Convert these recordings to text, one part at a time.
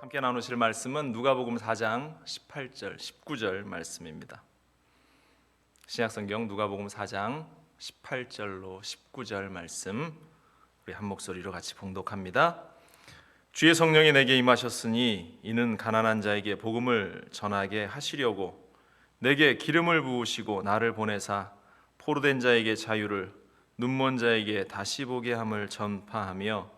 함께 나누실 말씀은 누가복음 4장 18절, 19절 말씀입니다. 신약성경 누가복음 4장 18절로 19절 말씀 우리 한 목소리로 같이 봉독합니다. 주의 성령이 내게 임하셨으니 이는 가난한 자에게 복음을 전하게 하시려고 내게 기름을 부으시고 나를 보내사 포로된 자에게 자유를, 눈먼 자에게 다시 보게 함을 전파하며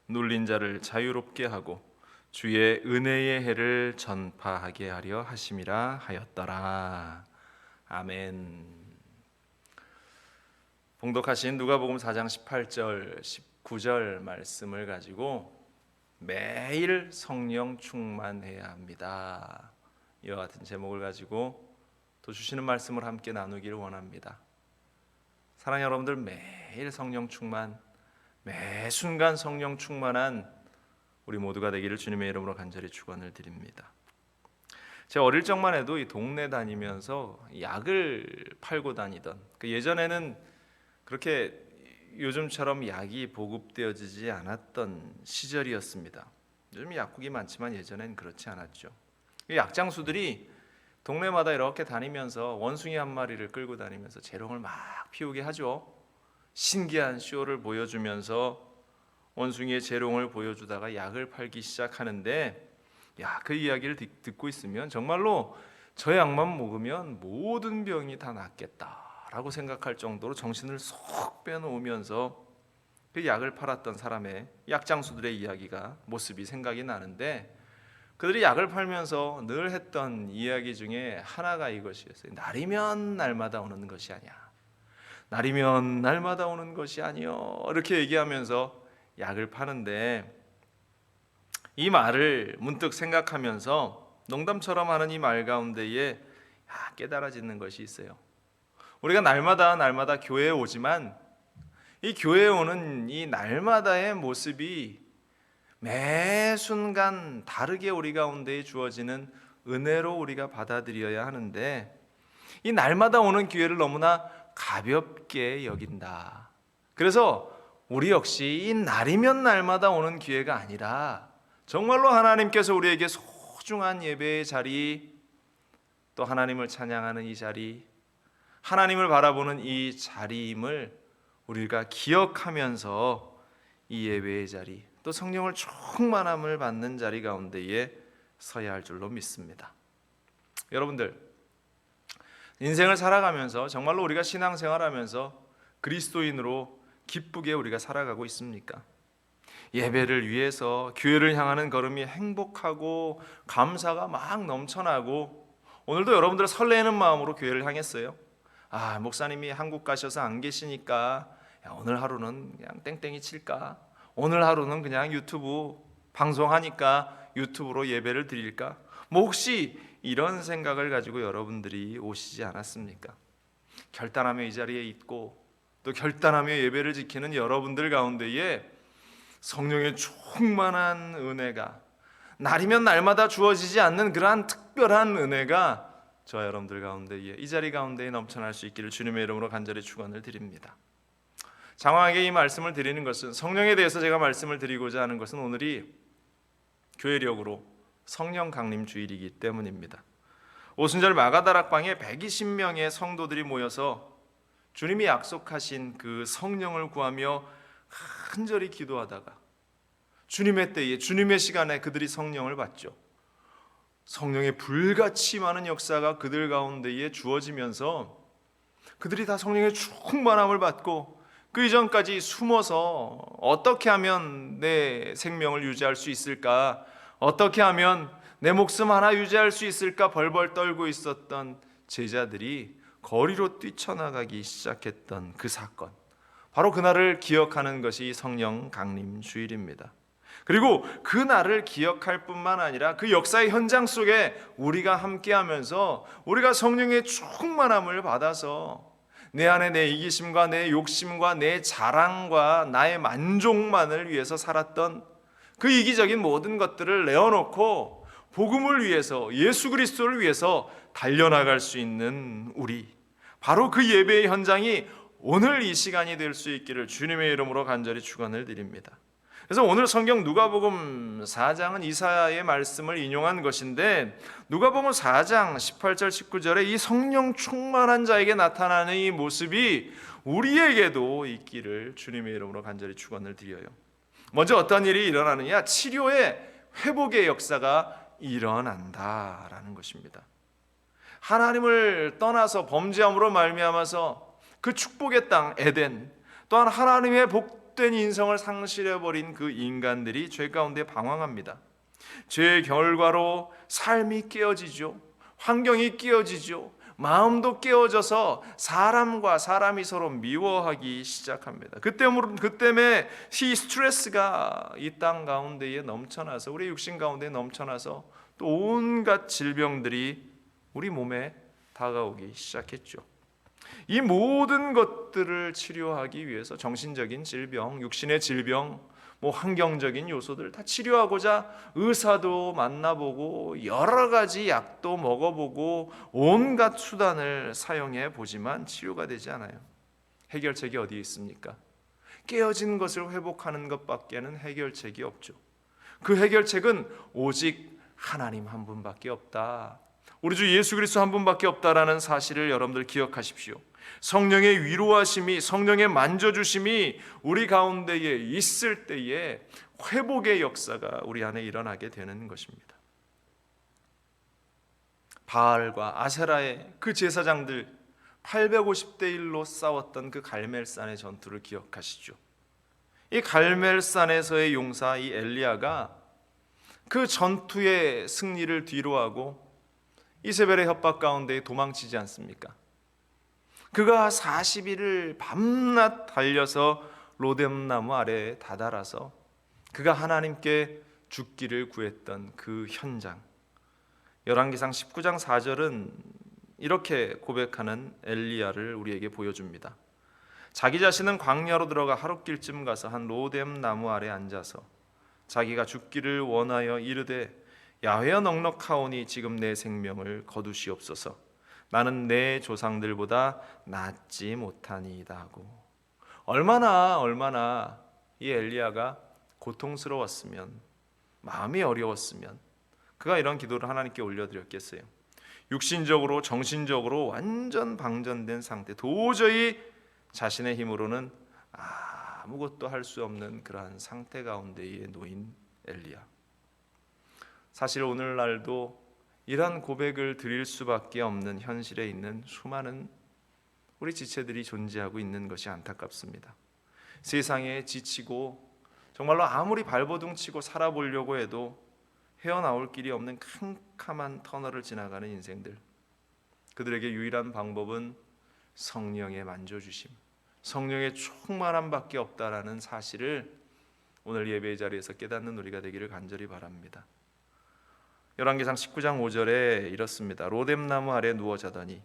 눌린 자를 자유롭게 하고 주의 은혜의 해를 전파하게 하려 하심이라 하였더라. 아멘. 봉독하신 누가복음 4장 18절, 19절 말씀을 가지고 매일 성령 충만해야 합니다. 이와 같은 제목을 가지고 또 주시는 말씀을 함께 나누기를 원합니다. 사랑하는 여러분들, 매일 성령 충만, 매 순간 성령 충만한 우리 모두가 되기를 주님의 이름으로 간절히 축원을 드립니다. 제가 어릴 적만 해도 이 동네 다니면서 약을 팔고 다니던, 예전에는 그렇게 요즘처럼 약이 보급되어지지 않았던 시절이었습니다. 요즘 약국이 많지만 예전엔 그렇지 않았죠. 약장수들이 동네마다 이렇게 다니면서 원숭이 한 마리를 끌고 다니면서 재롱을 막 피우게 하죠. 신기한 쇼를 보여주면서 원숭이의 재롱을 보여주다가 약을 팔기 시작하는데, 그 이야기를 듣고 있으면 정말로 저 약만 먹으면 모든 병이 다 낫겠다라고 생각할 정도로 정신을 쏙 빼놓으면서 그 약을 팔았던 사람의, 약장수들의 이야기가, 모습이 생각이 나는데, 그들이 약을 팔면서 늘 했던 이야기 중에 하나가 이것이었어요. 날이면 날마다 오는 것이 아니야, 날이면 날마다 오는 것이 아니요, 이렇게 얘기하면서 약을 파는데, 이 말을 문득 생각하면서 농담처럼 하는 이 말 가운데에 깨달아지는 것이 있어요. 우리가 날마다 교회에 오지만 이 교회에 오는 이 날마다의 모습이 매 순간 다르게 우리 가운데에 주어지는 은혜로 우리가 받아들여야 하는데, 이 날마다 오는 교회를 너무나 가볍게 여긴다. 그래서 우리 역시 이 날이면 날마다 오는 기회가 아니라 정말로 하나님께서 우리에게 소중한 예배의 자리, 또 하나님을 찬양하는 이 자리, 하나님을 바라보는 이 자리임을 우리가 기억하면서 이 예배의 자리, 또 성령을 충만함을 받는 자리 가운데에 서야 할 줄로 믿습니다. 여러분들, 인생을 살아가면서 정말로 우리가 신앙생활하면서 그리스도인으로 기쁘게 우리가 살아가고 있습니까? 예배를 위해서 교회를 향하는 걸음이 행복하고 감사가 막 넘쳐나고, 오늘도 여러분들 설레는 마음으로 교회를 향했어요. 목사님이 한국 가셔서 안 계시니까 오늘 하루는 그냥 땡땡이 칠까? 오늘 하루는 그냥 유튜브 방송하니까 유튜브로 예배를 드릴까? 혹시 이런 생각을 가지고 여러분들이 오시지 않았습니까? 결단하며 이 자리에 있고 또 결단하며 예배를 지키는 여러분들 가운데에 성령의 충만한 은혜가, 날이면 날마다 주어지지 않는 그러한 특별한 은혜가 저와 여러분들 가운데에, 이 자리 가운데에 넘쳐날 수 있기를 주님의 이름으로 간절히 축원을 드립니다. 장황하게 이 말씀을 드리는 것은, 성령에 대해서 제가 말씀을 드리고자 하는 것은 오늘이 교회력으로 성령 강림 주일이기 때문입니다. 오순절 마가다락방에 120명의 성도들이 모여서 주님이 약속하신 그 성령을 구하며 간절히 기도하다가 주님의 때에, 주님의 시간에 그들이 성령을 받죠. 성령의 불같이 많은 역사가 그들 가운데에 주어지면서 그들이 다 성령의 충만함을 받고, 그 이전까지 숨어서 어떻게 하면 내 생명을 유지할 수 있을까, 어떻게 하면 내 목숨 하나 유지할 수 있을까 벌벌 떨고 있었던 제자들이 거리로 뛰쳐나가기 시작했던 그 사건, 바로 그날을 기억하는 것이 성령 강림 주일입니다. 그리고 그 날을 기억할 뿐만 아니라 그 역사의 현장 속에 우리가 함께하면서 우리가 성령의 충만함을 받아서 내 안에 내 이기심과 내 욕심과 내 자랑과 나의 만족만을 위해서 살았던 그 이기적인 모든 것들을 내어놓고 복음을 위해서, 예수 그리스도를 위해서 달려나갈 수 있는 우리, 바로 그 예배의 현장이 오늘 이 시간이 될 수 있기를 주님의 이름으로 간절히 축원을 드립니다. 그래서 오늘 성경 누가복음 4장은 이사야의 말씀을 인용한 것인데, 누가복음 4장 18절 19절에 이 성령 충만한 자에게 나타나는 이 모습이 우리에게도 있기를 주님의 이름으로 간절히 축원을 드려요. 먼저 어떤 일이 일어나느냐? 치료의 회복의 역사가 일어난다라는 것입니다. 하나님을 떠나서 범죄함으로 말미암아서 그 축복의 땅 에덴, 또한 하나님의 복된 인성을 상실해버린 그 인간들이 죄 가운데 방황합니다. 죄의 결과로 삶이 깨어지죠. 환경이 깨어지죠. 마음도 깨어져서 사람과 사람이 서로 미워하기 시작합니다. 그 때문에 이 스트레스가 이 땅 가운데에 넘쳐나서, 우리 육신 가운데 넘쳐나서 또 온갖 질병들이 우리 몸에 다가오기 시작했죠. 이 모든 것들을 치료하기 위해서 정신적인 질병, 육신의 질병, 환경적인 요소들 다 치료하고자 의사도 만나보고 여러 가지 약도 먹어보고 온갖 수단을 사용해 보지만 치료가 되지 않아요. 해결책이 어디에 있습니까? 깨어진 것을 회복하는 것밖에는 해결책이 없죠. 그 해결책은 오직 하나님 한 분밖에 없다. 우리 주 예수 그리스도 한 분밖에 없다라는 사실을 여러분들 기억하십시오. 성령의 위로하심이, 성령의 만져주심이 우리 가운데에 있을 때에 회복의 역사가 우리 안에 일어나게 되는 것입니다. 바알과 아세라의 그 제사장들 850대 1로 싸웠던 그 갈멜산의 전투를 기억하시죠. 이 갈멜산에서의 용사 이 엘리야가 그 전투의 승리를 뒤로하고 이세벨의 협박 가운데 도망치지 않습니까? 그가 40일을 밤낮 달려서 로뎀나무 아래에 다다라서 그가 하나님께 죽기를 구했던 그 현장, 열왕기상 19장 4절은 이렇게 고백하는 엘리야를 우리에게 보여줍니다. 자기 자신은 광야로 들어가 하룻길쯤 가서 한 로뎀나무 아래 앉아서 자기가 죽기를 원하여 이르되 야훼여 넉넉하오니 지금 내 생명을 거두시옵소서. 나는 내 조상들보다 낫지 못하니이다 하고, 얼마나 이 엘리야가 고통스러웠으면, 마음이 어려웠으면 그가 이런 기도를 하나님께 올려드렸겠어요. 육신적으로 정신적으로 완전 방전된 상태, 도저히 자신의 힘으로는 아무것도 할 수 없는 그러한 상태 가운데에 놓인 엘리야. 사실 오늘날도 이런 고백을 드릴 수밖에 없는 현실에 있는 수많은 우리 지체들이 존재하고 있는 것이 안타깝습니다. 세상에 지치고 정말로 아무리 발버둥 치고 살아보려고 해도 헤어나올 길이 없는 캄캄한 터널을 지나가는 인생들, 그들에게 유일한 방법은 성령의 만져주심, 성령의 충만함밖에 없다라는 사실을 오늘 예배의 자리에서 깨닫는 우리가 되기를 간절히 바랍니다. 열왕기상 19장 5절에 이렇습니다. 로뎀나무 아래 누워 자더니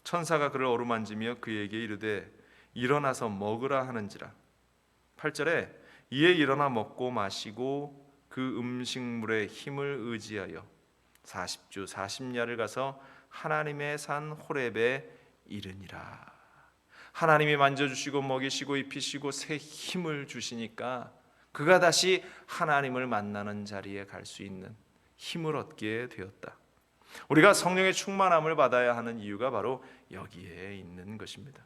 천사가 그를 어루만지며 그에게 이르되 일어나서 먹으라 하는지라. 8절에 이에 일어나 먹고 마시고 그 음식물의 힘을 의지하여 40주 40야를 가서 하나님의 산 호렙에 이르니라. 하나님이 만져주시고 먹이시고 입히시고 새 힘을 주시니까 그가 다시 하나님을 만나는 자리에 갈 수 있는 힘을 얻게 되었다. 우리가 성령의 충만함을 받아야 하는 이유가 바로 여기에 있는 것입니다.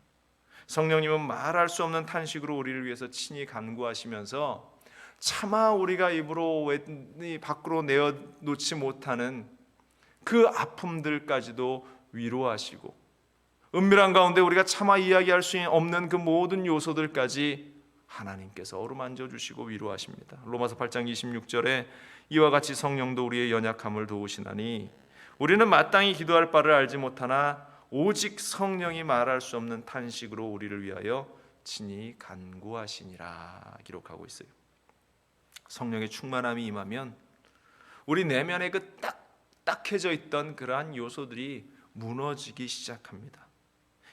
성령님은 말할 수 없는 탄식으로 우리를 위해서 친히 간구하시면서 차마 우리가 입으로 밖으로 내어놓지 못하는 그 아픔들까지도 위로하시고, 은밀한 가운데 우리가 차마 이야기할 수 없는 그 모든 요소들까지 하나님께서 어루만져 주시고 위로하십니다. 로마서 8장 26절에 이와 같이 성령도 우리의 연약함을 도우시나니 우리는 마땅히 기도할 바를 알지 못하나 오직 성령이 말할 수 없는 탄식으로 우리를 위하여 친히 간구하시니라 기록하고 있어요. 성령의 충만함이 임하면 우리 내면에 그 딱딱해져 있던 그러한 요소들이 무너지기 시작합니다.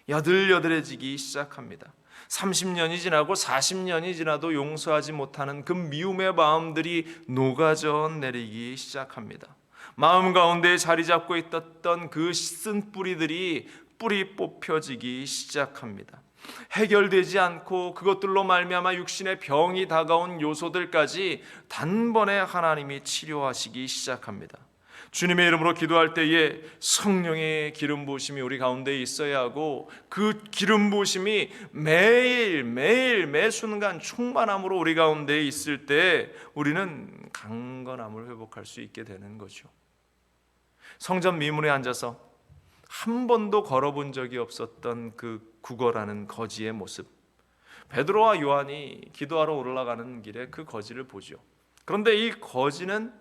여들여들해지기 시작합니다. 30년이 지나고 40년이 지나도 용서하지 못하는 그 미움의 마음들이 녹아져 내리기 시작합니다. 마음 가운데 자리 잡고 있었던 그 쓴 뿌리들이 뿌리 뽑혀지기 시작합니다. 해결되지 않고 그것들로 말미암아 육신의 병이 다가온 요소들까지 단번에 하나님이 치료하시기 시작합니다. 주님의 이름으로 기도할 때에 성령의 기름 부으심이 우리 가운데 있어야 하고, 그 기름 부으심이 매일 매 순간 충만함으로 우리 가운데 있을 때 우리는 강건함을 회복할 수 있게 되는 거죠. 성전 미문에 앉아서 한 번도 걸어본 적이 없었던 그 구걸하는 거지의 모습, 베드로와 요한이 기도하러 올라가는 길에 그 거지를 보죠. 그런데 이 거지는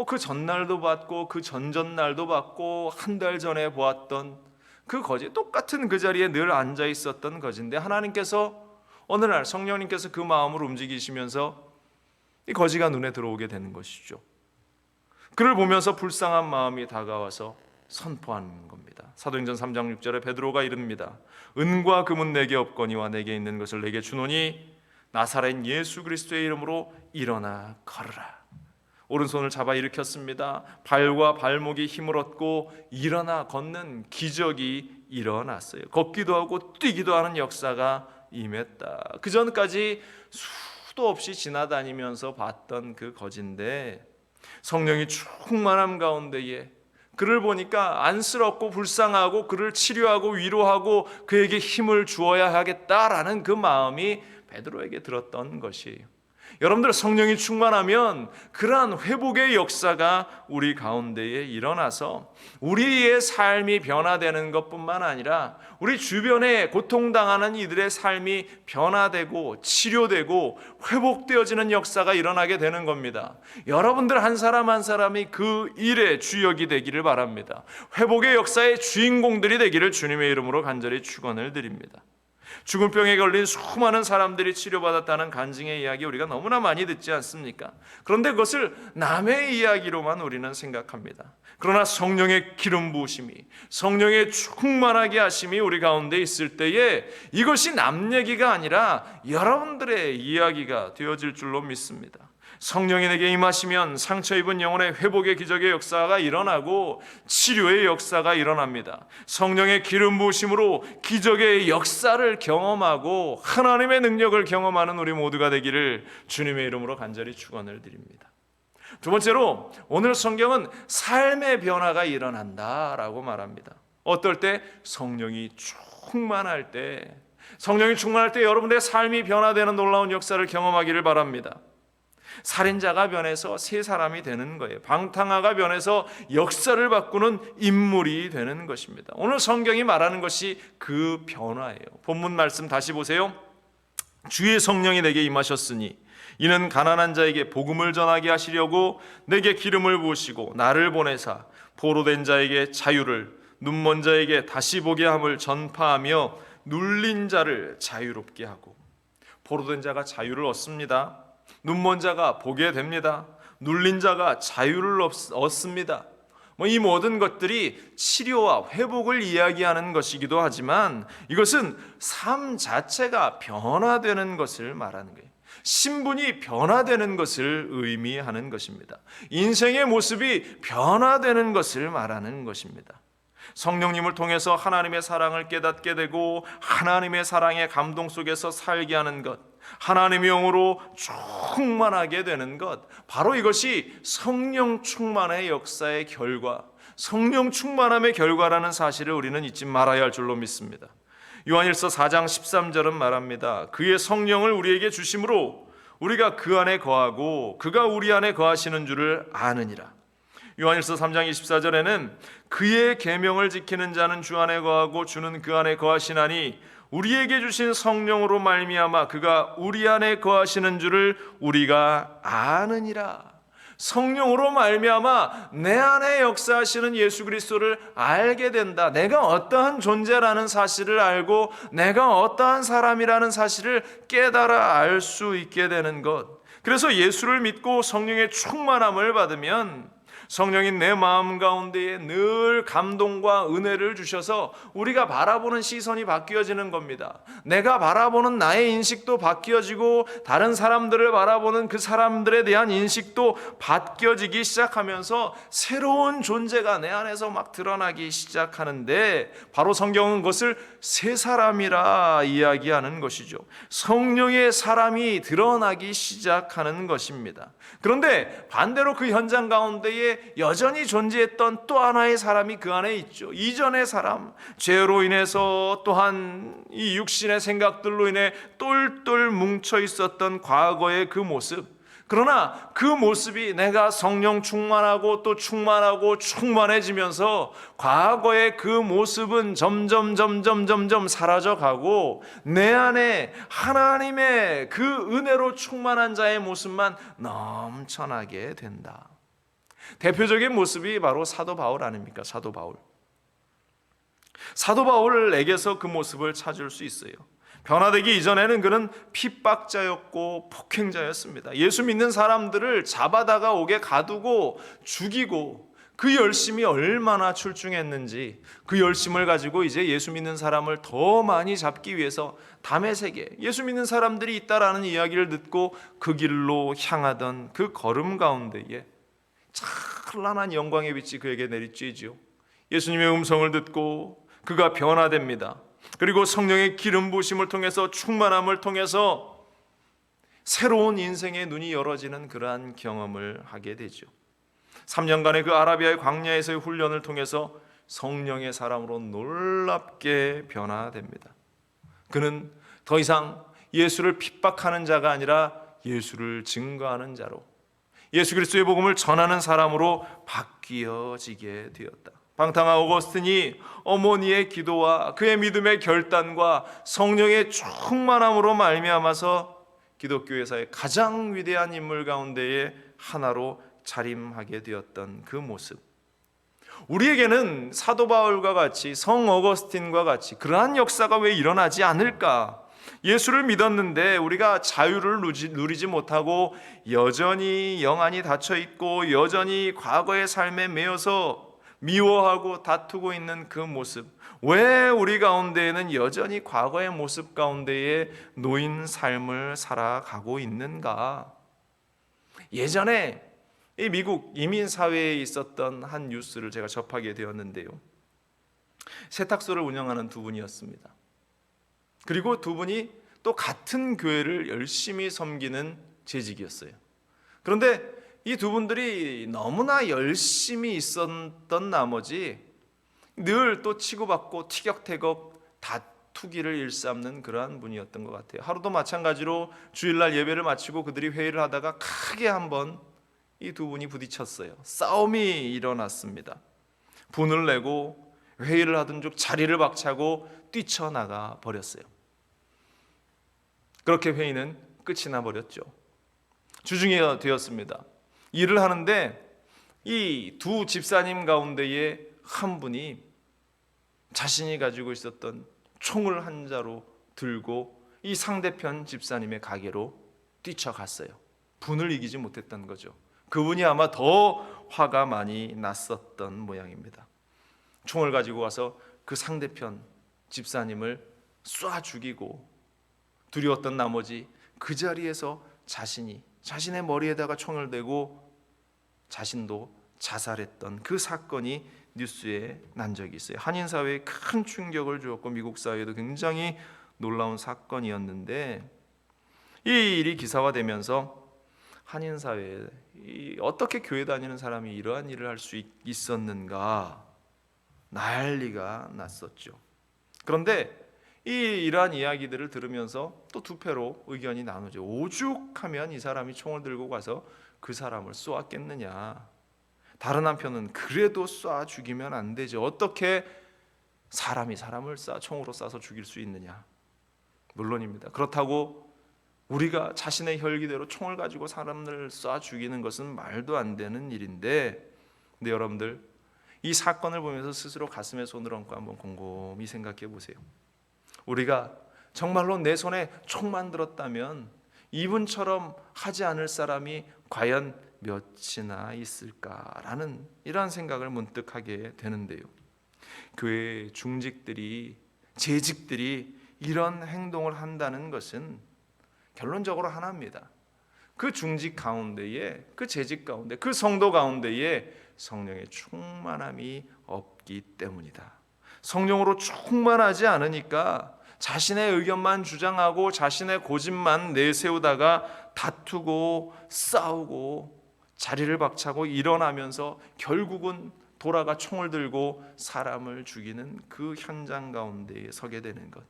그 전날도 봤고 그 전전날도 봤고 한 달 전에 보았던 그 거지, 똑같은 그 자리에 늘 앉아 있었던 거지인데, 하나님께서 어느 날 성령님께서 그 마음을 움직이시면서 이 거지가 눈에 들어오게 되는 것이죠. 그를 보면서 불쌍한 마음이 다가와서 선포하는 겁니다. 사도행전 3장 6절에 베드로가 이릅니다. 은과 금은 내게 없거니와 내게 있는 것을 내게 주노니 나사렛 예수 그리스도의 이름으로 일어나 걸으라. 오른손을 잡아 일으켰습니다. 발과 발목이 힘을 얻고 일어나 걷는 기적이 일어났어요. 걷기도 하고 뛰기도 하는 역사가 임했다. 그 전까지 수도 없이 지나다니면서 봤던 그 거지인데, 성령이 충만함 가운데에 그를 보니까 안쓰럽고 불쌍하고 그를 치료하고 위로하고 그에게 힘을 주어야 하겠다라는 그 마음이 베드로에게 들었던 것이에요. 여러분들, 성령이 충만하면 그러한 회복의 역사가 우리 가운데에 일어나서 우리의 삶이 변화되는 것뿐만 아니라 우리 주변에 고통당하는 이들의 삶이 변화되고 치료되고 회복되어지는 역사가 일어나게 되는 겁니다. 여러분들 한 사람 한 사람이 그 일의 주역이 되기를 바랍니다. 회복의 역사의 주인공들이 되기를 주님의 이름으로 간절히 축원을 드립니다. 죽은 병에 걸린 수많은 사람들이 치료받았다는 간증의 이야기 우리가 너무나 많이 듣지 않습니까? 그런데 그것을 남의 이야기로만 우리는 생각합니다. 그러나 성령의 기름 부으심이, 성령의 충만하게 하심이 우리 가운데 있을 때에 이것이 남 얘기가 아니라 여러분들의 이야기가 되어질 줄로 믿습니다. 성령이 내게 임하시면 상처 입은 영혼의 회복의 기적의 역사가 일어나고 치료의 역사가 일어납니다. 성령의 기름 부으심으로 기적의 역사를 경험하고 하나님의 능력을 경험하는 우리 모두가 되기를 주님의 이름으로 간절히 축원을 드립니다. 두 번째로, 오늘 성경은 삶의 변화가 일어난다라고 말합니다. 어떨 때? 성령이 충만할 때. 성령이 충만할 때 여러분의 삶이 변화되는 놀라운 역사를 경험하기를 바랍니다. 살인자가 변해서 새 사람이 되는 거예요. 방탕아가 변해서 역사를 바꾸는 인물이 되는 것입니다. 오늘 성경이 말하는 것이 그 변화예요. 본문 말씀 다시 보세요. 주의 성령이 내게 임하셨으니 이는 가난한 자에게 복음을 전하게 하시려고 내게 기름을 부으시고 나를 보내사 포로된 자에게 자유를, 눈먼 자에게 다시 보게 함을 전파하며 눌린 자를 자유롭게 하고. 포로된 자가 자유를 얻습니다. 눈먼 자가 보게 됩니다. 눌린 자가 자유를 얻습니다. 이 모든 것들이 치료와 회복을 이야기하는 것이기도 하지만 이것은 삶 자체가 변화되는 것을 말하는 거예요. 신분이 변화되는 것을 의미하는 것입니다. 인생의 모습이 변화되는 것을 말하는 것입니다. 성령님을 통해서 하나님의 사랑을 깨닫게 되고 하나님의 사랑의 감동 속에서 살게 하는 것, 하나님의 영으로 충만하게 되는 것, 바로 이것이 성령 충만의 역사의 결과, 성령 충만함의 결과라는 사실을 우리는 잊지 말아야 할 줄로 믿습니다. 요한일서 4장 13절은 말합니다. 그의 성령을 우리에게 주심으로 우리가 그 안에 거하고 그가 우리 안에 거하시는 줄을 아느니라. 요한일서 3장 24절에는 그의 계명을 지키는 자는 주 안에 거하고 주는 그 안에 거하시나니 우리에게 주신 성령으로 말미암아 그가 우리 안에 거하시는 줄을 우리가 아느니라. 성령으로 말미암아 내 안에 역사하시는 예수 그리스도를 알게 된다. 내가 어떠한 존재라는 사실을 알고 내가 어떠한 사람이라는 사실을 깨달아 알 수 있게 되는 것. 그래서 예수를 믿고 성령의 충만함을 받으면 성령인 내 마음 가운데에 늘 감동과 은혜를 주셔서 우리가 바라보는 시선이 바뀌어지는 겁니다. 내가 바라보는 나의 인식도 바뀌어지고 다른 사람들을 바라보는 그 사람들에 대한 인식도 바뀌어지기 시작하면서 새로운 존재가 내 안에서 막 드러나기 시작하는데, 바로 성경은 그것을 새 사람이라 이야기하는 것이죠. 성령의 사람이 드러나기 시작하는 것입니다. 그런데 반대로 그 현장 가운데에 여전히 존재했던 또 하나의 사람이 그 안에 있죠. 이전의 사람, 죄로 인해서 또한 이 육신의 생각들로 인해 똘똘 뭉쳐 있었던 과거의 그 모습. 그러나 그 모습이 내가 성령 충만하고 또 충만해지면서 과거의 그 모습은 점점 사라져가고 내 안에 하나님의 그 은혜로 충만한 자의 모습만 넘쳐나게 된다. 대표적인 모습이 바로 사도 바울 아닙니까? 사도 바울. 사도 바울에게서 그 모습을 찾을 수 있어요. 변화되기 이전에는 그는 핍박자였고 폭행자였습니다. 예수 믿는 사람들을 잡아다가 옥에 가두고 죽이고, 그 열심이 얼마나 출중했는지 그 열심을 가지고 이제 예수 믿는 사람을 더 많이 잡기 위해서 다메섹에 예수 믿는 사람들이 있다라는 이야기를 듣고 그 길로 향하던 그 걸음 가운데에 찬란한 영광의 빛이 그에게 내리쬐지요. 예수님의 음성을 듣고 그가 변화됩니다. 그리고 성령의 기름 부으심을 통해서, 충만함을 통해서 새로운 인생의 눈이 열어지는 그러한 경험을 하게 되죠. 3년간의 그 아라비아의 광야에서의 훈련을 통해서 성령의 사람으로 놀랍게 변화됩니다. 그는 더 이상 예수를 핍박하는 자가 아니라 예수를 증거하는 자로, 예수 그리스도의 복음을 전하는 사람으로 바뀌어지게 되었다. 방탕한 오거스틴이 어머니의 기도와 그의 믿음의 결단과 성령의 충만함으로 말미암아서 기독교회사의 가장 위대한 인물 가운데의 하나로 자림하게 되었던 그 모습, 우리에게는 사도 바울과 같이, 성 어거스틴과 같이 그러한 역사가 왜 일어나지 않을까? 예수를 믿었는데 우리가 자유를 누리지 못하고 여전히 영안이 닫혀 있고 여전히 과거의 삶에 매여서 미워하고 다투고 있는 그 모습, 왜 우리 가운데에는 여전히 과거의 모습 가운데에 놓인 삶을 살아가고 있는가? 예전에 이 미국 이민사회에 있었던 한 뉴스를 제가 접하게 되었는데요, 세탁소를 운영하는 두 분이었습니다. 그리고 두 분이 또 같은 교회를 열심히 섬기는 재직이었어요. 그런데 이 두 분들이 너무나 열심히 있었던 나머지 늘 또 치고받고 티격태격 다투기를 일삼는 그러한 분이었던 것 같아요. 하루도 마찬가지로 주일날 예배를 마치고 그들이 회의를 하다가 크게 한번 이 두 분이 부딪혔어요. 싸움이 일어났습니다. 분을 내고 회의를 하던 중 자리를 박차고 뛰쳐나가 버렸어요. 그렇게 회의는 끝이 나버렸죠. 주중에 되었습니다. 일을 하는데 이 두 집사님 가운데에 한 분이 자신이 가지고 있었던 총을 한 자로 들고 이 상대편 집사님의 가게로 뛰쳐갔어요. 분을 이기지 못했던 거죠. 그분이 아마 더 화가 많이 났었던 모양입니다. 총을 가지고 와서 그 상대편 집사님을 쏴 죽이고, 두려웠던 나머지 그 자리에서 자신의 머리에다가 총을 대고 자신도 자살했던 그 사건이 뉴스에 난 적이 있어요. 한인 사회에 큰 충격을 주었고 미국 사회에도 굉장히 놀라운 사건이었는데, 이 일이 기사화되면서 한인 사회에 어떻게 교회 다니는 사람이 이러한 일을 할 수 있었는가 난리가 났었죠. 그런데 이러한 이야기들을 들으면서 또 두 패로 의견이 나누죠. 오죽하면 이 사람이 총을 들고 가서 그 사람을 쏘았겠느냐. 다른 한편은 그래도 쏴 죽이면 안 되죠. 어떻게 사람이 사람을 총으로 쏴서 죽일 수 있느냐. 물론입니다. 그렇다고 우리가 자신의 혈기대로 총을 가지고 사람을 쏴 죽이는 것은 말도 안 되는 일인데, 근데 여러분들 이 사건을 보면서 스스로 가슴에 손을 얹고 한번 곰곰이 생각해 보세요. 우리가 정말로 내 손에 총만 들었다면 이분처럼 하지 않을 사람이 과연 몇이나 있을까라는 이러한 생각을 문득 하게 되는데요. 교회 중직들이, 재직들이 이런 행동을 한다는 것은 결론적으로 하나입니다. 그 중직 가운데에, 그 재직 가운데, 그 성도 가운데에 성령의 충만함이 없기 때문이다. 성령으로 충만하지 않으니까 자신의 의견만 주장하고 자신의 고집만 내세우다가 다투고 싸우고 자리를 박차고 일어나면서 결국은 돌아가 총을 들고 사람을 죽이는 그 현장 가운데에 서게 되는 것.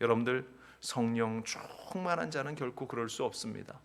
여러분들, 성령 충만한 자는 결코 그럴 수 없습니다.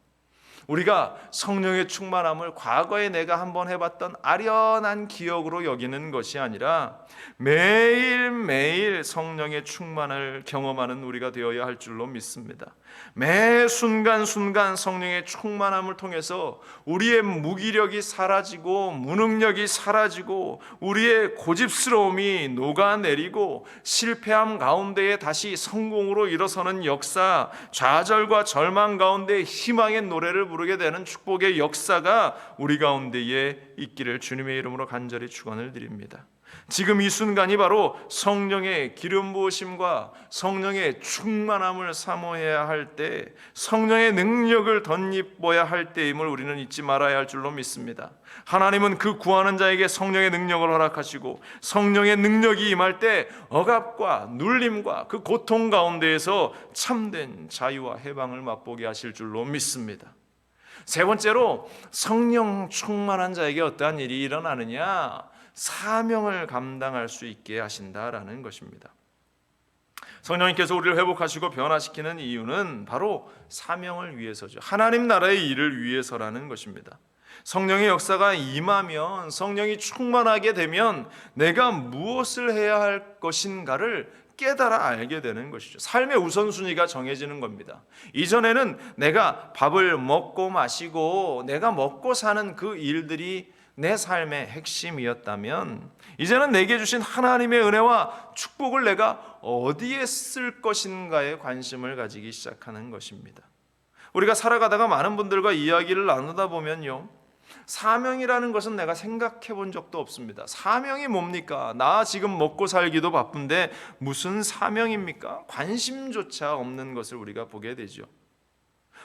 우리가 성령의 충만함을 과거에 내가 한번 해봤던 아련한 기억으로 여기는 것이 아니라 매일매일 성령의 충만을 경험하는 우리가 되어야 할 줄로 믿습니다. 매 순간순간 성령의 충만함을 통해서 우리의 무기력이 사라지고 무능력이 사라지고 우리의 고집스러움이 녹아내리고 실패함 가운데에 다시 성공으로 일어서는 역사, 좌절과 절망 가운데 희망의 노래를 부르게 되는 축복의 역사가 우리 가운데에 있기를 주님의 이름으로 간절히 축원을 드립니다. 지금 이 순간이 바로 성령의 기름 부으심과 성령의 충만함을 사모해야 할 때, 성령의 능력을 덧입어야 할 때임을 우리는 잊지 말아야 할 줄로 믿습니다. 하나님은 그 구하는 자에게 성령의 능력을 허락하시고 성령의 능력이 임할 때 억압과 눌림과 그 고통 가운데에서 참된 자유와 해방을 맛보게 하실 줄로 믿습니다. 세 번째로, 성령 충만한 자에게 어떠한 일이 일어나느냐? 사명을 감당할 수 있게 하신다라는 것입니다. 성령님께서 우리를 회복하시고 변화시키는 이유는 바로 사명을 위해서죠. 하나님 나라의 일을 위해서라는 것입니다. 성령의 역사가 임하면, 성령이 충만하게 되면 내가 무엇을 해야 할 것인가를 깨달아 알게 되는 것이죠. 삶의 우선순위가 정해지는 겁니다. 이전에는 내가 밥을 먹고 마시고 내가 먹고 사는 그 일들이 내 삶의 핵심이었다면, 이제는 내게 주신 하나님의 은혜와 축복을 내가 어디에 쓸 것인가에 관심을 가지기 시작하는 것입니다. 우리가 살아가다가 많은 분들과 이야기를 나누다 보면요, 사명이라는 것은 내가 생각해 본 적도 없습니다. 사명이 뭡니까? 나 지금 먹고 살기도 바쁜데 무슨 사명입니까? 관심조차 없는 것을 우리가 보게 되죠.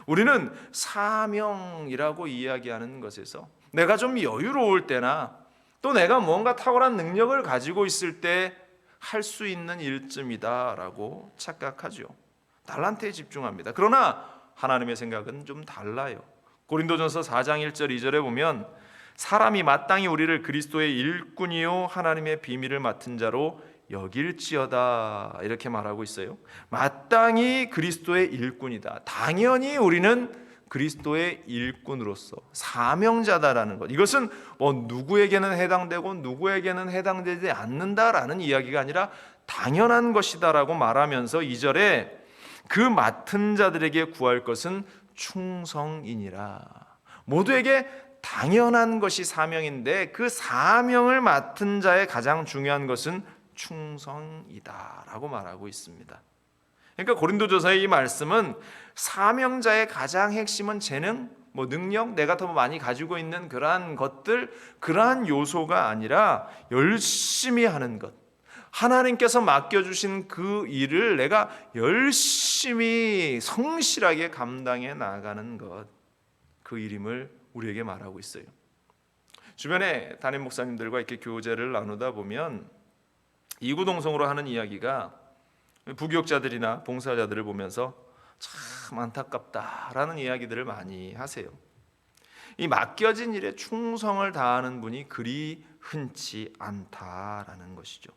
우리는 사명이라고 이야기하는 것에서 내가 좀 여유로울 때나 또 내가 뭔가 탁월한 능력을 가지고 있을 때 할 수 있는 일쯤이다라고 착각하죠. 달란트에 집중합니다. 그러나 하나님의 생각은 좀 달라요. 고린도전서 4장 1절 2절에 보면 사람이 마땅히 우리를 그리스도의 일꾼이요 하나님의 비밀을 맡은 자로 여길지어다, 이렇게 말하고 있어요. 마땅히 그리스도의 일꾼이다. 당연히 우리는 그리스도의 일꾼으로서 사명자다라는 것. 이것은 누구에게는 해당되고 누구에게는 해당되지 않는다라는 이야기가 아니라 당연한 것이다라고 말하면서 2절에 그 맡은 자들에게 구할 것은 충성이니라. 모두에게 당연한 것이 사명인데 그 사명을 맡은 자의 가장 중요한 것은 충성이다라고 말하고 있습니다. 그러니까 고린도전서의 이 말씀은 사명자의 가장 핵심은 재능, 능력, 내가 더 많이 가지고 있는 그러한 것들, 그러한 요소가 아니라 열심히 하는 것, 하나님께서 맡겨주신 그 일을 내가 열심히 성실하게 감당해 나가는 것, 그 일임을 우리에게 말하고 있어요. 주변에 담임 목사님들과 이렇게 교제를 나누다 보면 이구동성으로 하는 이야기가 부교육자들이나 봉사자들을 보면서 참 안타깝다라는 이야기들을 많이 하세요. 이 맡겨진 일에 충성을 다하는 분이 그리 흔치 않다라는 것이죠.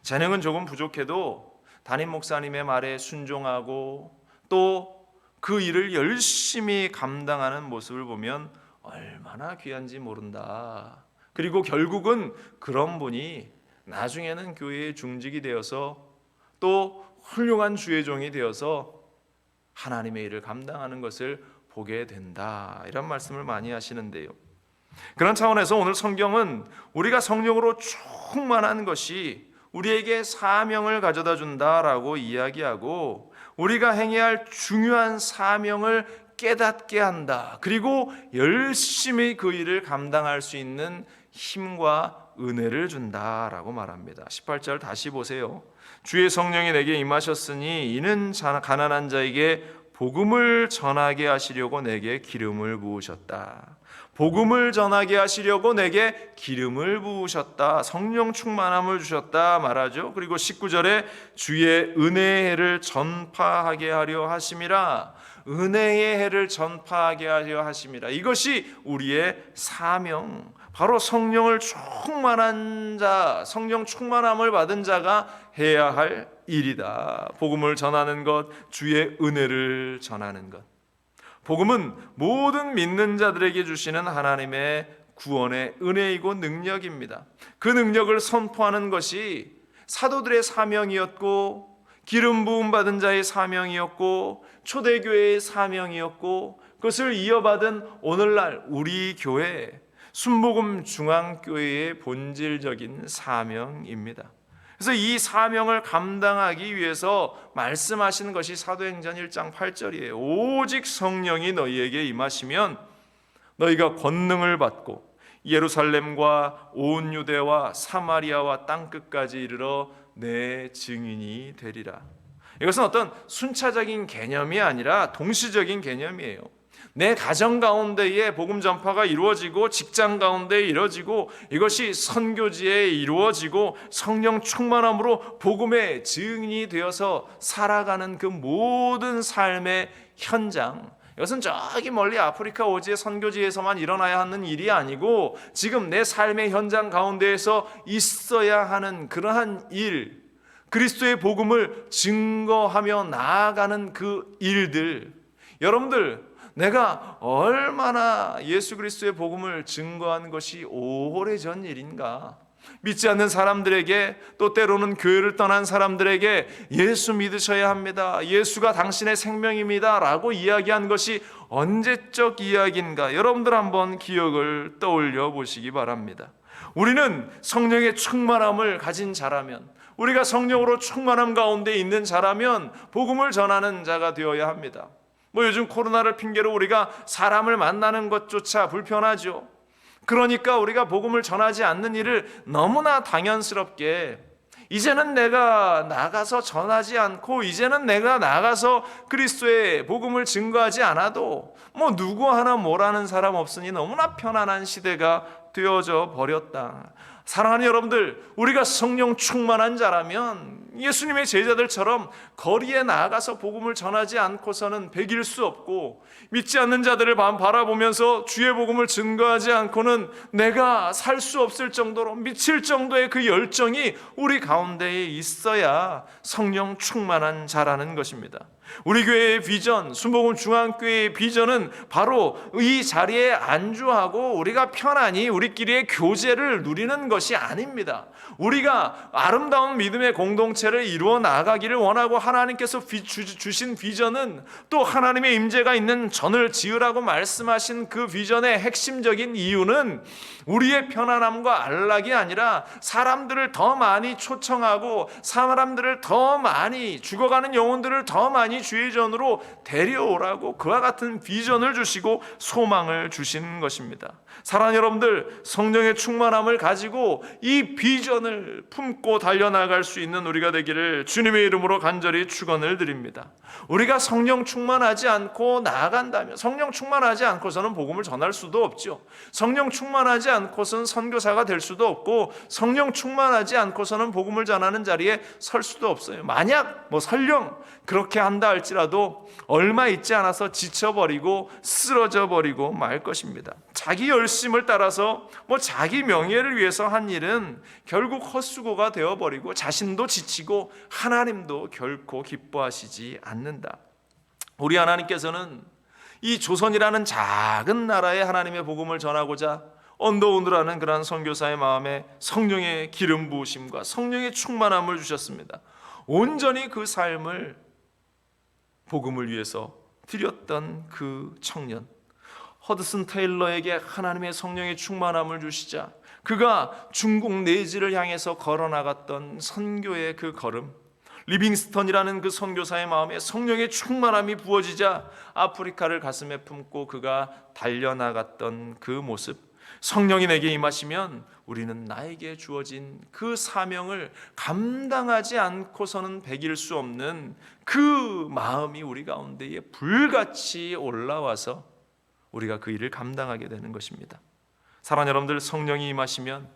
재능은 조금 부족해도 담임 목사님의 말에 순종하고 또 그 일을 열심히 감당하는 모습을 보면 얼마나 귀한지 모른다. 그리고 결국은 그런 분이 나중에는 교회의 중직이 되어서 또 훌륭한 주의 종이 되어서 하나님의 일을 감당하는 것을 보게 된다, 이런 말씀을 많이 하시는데요. 그런 차원에서 오늘 성경은 우리가 성령으로 충만한 것이 우리에게 사명을 가져다 준다라고 이야기하고 우리가 행해야 할 중요한 사명을 깨닫게 한다. 그리고 열심히 그 일을 감당할 수 있는 힘과 은혜를 준다라고 말합니다. 18절 다시 보세요. 주의 성령이 내게 임하셨으니 이는 가난한 자에게 복음을 전하게 하시려고 내게 기름을 부으셨다. 복음을 전하게 하시려고 내게 기름을 부으셨다. 성령 충만함을 주셨다 말하죠. 그리고 19절에 주의 은혜의 해를 전파하게 하려 하심이라. 은혜의 해를 전파하게 하려 하심이라. 이것이 우리의 사명, 바로 성령을 충만한 자, 성령 충만함을 받은 자가 해야 할 일이다. 복음을 전하는 것, 주의 은혜를 전하는 것. 복음은 모든 믿는 자들에게 주시는 하나님의 구원의 은혜이고 능력입니다. 그 능력을 선포하는 것이 사도들의 사명이었고, 기름 부음 받은 자의 사명이었고, 초대교회의 사명이었고, 그것을 이어받은 오늘날 우리 교회 순복음 중앙교회의 본질적인 사명입니다. 그래서 이 사명을 감당하기 위해서 말씀하시는 것이 사도행전 1장 8절이에요. 오직 성령이 너희에게 임하시면 너희가 권능을 받고 예루살렘과 온 유대와 사마리아와 땅끝까지 이르러 내 증인이 되리라. 이것은 어떤 순차적인 개념이 아니라 동시적인 개념이에요. 내 가정 가운데에 복음 전파가 이루어지고, 직장 가운데에 이루어지고, 이것이 선교지에 이루어지고 성령 충만함으로 복음의 증인이 되어서 살아가는 그 모든 삶의 현장, 이것은 저기 멀리 아프리카 오지의 선교지에서만 일어나야 하는 일이 아니고 지금 내 삶의 현장 가운데에서 있어야 하는 그러한 일, 그리스도의 복음을 증거하며 나아가는 그 일들. 여러분들, 내가 얼마나 예수 그리스도의 복음을 증거한 것이 오래전 일인가. 믿지 않는 사람들에게, 또 때로는 교회를 떠난 사람들에게 예수 믿으셔야 합니다, 예수가 당신의 생명입니다 라고 이야기한 것이 언제적 이야기인가. 여러분들 한번 기억을 떠올려 보시기 바랍니다. 우리는 성령의 충만함을 가진 자라면, 우리가 성령으로 충만함 가운데 있는 자라면 복음을 전하는 자가 되어야 합니다. 요즘 코로나를 핑계로 우리가 사람을 만나는 것조차 불편하죠. 그러니까 우리가 복음을 전하지 않는 일을 너무나 당연스럽게, 이제는 내가 나가서 전하지 않고, 이제는 내가 나가서 그리스도의 복음을 증거하지 않아도 누구 하나 뭐라는 사람 없으니 너무나 편안한 시대가 되어져 버렸다. 사랑하는 여러분들, 우리가 성령 충만한 자라면 예수님의 제자들처럼 거리에 나가서 복음을 전하지 않고서는 배길 수 없고, 믿지 않는 자들을 바라보면서 주의 복음을 증거하지 않고는 내가 살 수 없을 정도로 미칠 정도의 그 열정이 우리 가운데에 있어야 성령 충만한 자라는 것입니다. 우리 교회의 비전, 순복음 중앙교회의 비전은 바로 이 자리에 안주하고 우리가 편안히 우리끼리의 교제를 누리는 것이 아닙니다. 우리가 아름다운 믿음의 공동체를 이루어 나가기를 원하고, 하나님께서 주신 비전은 또 하나님의 임재가 있는 전을 지으라고 말씀하신 그 비전의 핵심적인 이유는 우리의 편안함과 안락이 아니라 사람들을 더 많이 초청하고, 사람들을 더 많이, 죽어가는 영혼들을 더 많이 주의 전으로 데려오라고 그와 같은 비전을 주시고 소망을 주시는 것입니다. 사랑하는 여러분들, 성령의 충만함을 가지고 이 비전을 품고 달려나갈 수 있는 우리가 되기를 주님의 이름으로 간절히 축원을 드립니다. 우리가 성령 충만하지 않고 나아간다면, 성령 충만하지 않고서는 복음을 전할 수도 없죠. 성령 충만하지 않고서는 선교사가 될 수도 없고, 성령 충만하지 않고서는 복음을 전하는 자리에 설 수도 없어요. 만약 설령 그렇게 한다 할지라도 얼마 있지 않아서 지쳐버리고 쓰러져 버리고 말 것입니다. 자기 열심을 따라서 자기 명예를 위해서 한 일은 결국 헛수고가 되어버리고 자신도 지치고 하나님도 결코 기뻐하시지 않는다. 우리 하나님께서는 이 조선이라는 작은 나라에 하나님의 복음을 전하고자 언더우드라는 그러한 선교사의 마음에 성령의 기름 부으심과 성령의 충만함을 주셨습니다. 온전히 그 삶을 복음을 위해서 드렸던 그 청년, 허드슨 테일러에게 하나님의 성령의 충만함을 주시자 그가 중국 내지를 향해서 걸어나갔던 선교의 그 걸음, 리빙스턴이라는 그 선교사의 마음에 성령의 충만함이 부어지자 아프리카를 가슴에 품고 그가 달려나갔던 그 모습, 성령이 내게 임하시면 우리는 나에게 주어진 그 사명을 감당하지 않고서는 배길 수 없는 그 마음이 우리 가운데에 불같이 올라와서 우리가 그 일을 감당하게 되는 것입니다. 사랑하는 여러분들, 성령이 임하시면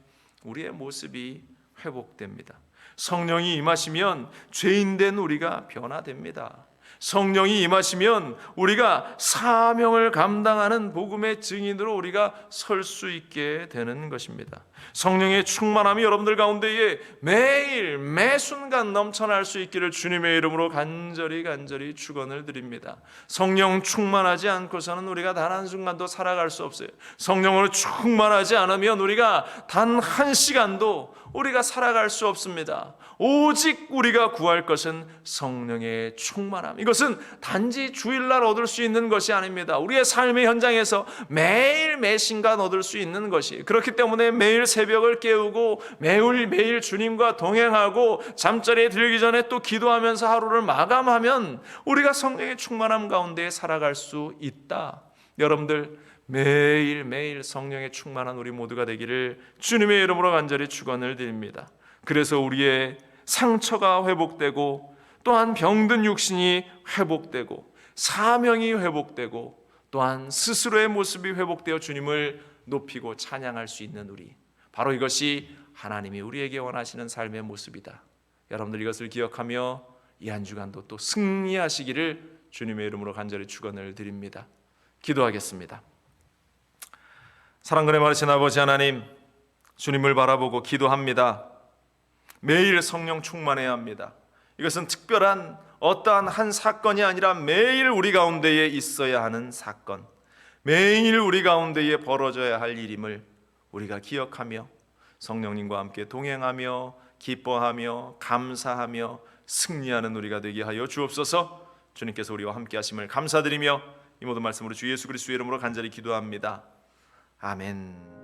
우리의 모습이 회복됩니다. 성령이 임하시면 죄인된 우리가 변화됩니다. 성령이 임하시면 우리가 사명을 감당하는 복음의 증인으로 우리가 설 수 있게 되는 것입니다. 성령의 충만함이 여러분들 가운데에 매일 매순간 넘쳐날 수 있기를 주님의 이름으로 간절히 축원을 드립니다. 성령 충만하지 않고서는 우리가 단 한순간도 살아갈 수 없어요. 성령으로 충만하지 않으면 우리가 단 한 시간도 우리가 살아갈 수 없습니다. 오직 우리가 구할 것은 성령의 충만함. 이것은 단지 주일날 얻을 수 있는 것이 아닙니다. 우리의 삶의 현장에서 매일 매순간 얻을 수 있는 것이, 그렇기 때문에 매일 새벽을 깨우고 매일 주님과 동행하고 잠자리에 들기 전에 또 기도하면서 하루를 마감하면 우리가 성령의 충만함 가운데 살아갈 수 있다. 여러분들, 매일 성령의 충만한 우리 모두가 되기를 주님의 이름으로 간절히 축원을 드립니다. 그래서 우리의 상처가 회복되고, 또한 병든 육신이 회복되고, 사명이 회복되고, 또한 스스로의 모습이 회복되어 주님을 높이고 찬양할 수 있는 우리, 바로 이것이 하나님이 우리에게 원하시는 삶의 모습이다. 여러분들 이것을 기억하며 이 한 주간도 또 승리하시기를 주님의 이름으로 간절히 축원을 드립니다. 기도하겠습니다. 사랑근에 많으신 아버지 하나님, 주님을 바라보고 기도합니다. 매일 성령 충만해야 합니다. 이것은 특별한 어떠한 한 사건이 아니라 매일 우리 가운데에 있어야 하는 사건, 매일 우리 가운데에 벌어져야 할 일임을 우리가 기억하며 성령님과 함께 동행하며 기뻐하며 감사하며 승리하는 우리가 되게 하여 주옵소서. 주님께서 우리와 함께 하심을 감사드리며 이 모든 말씀으로 주 예수 그리스도의 이름으로 간절히 기도합니다. 아멘.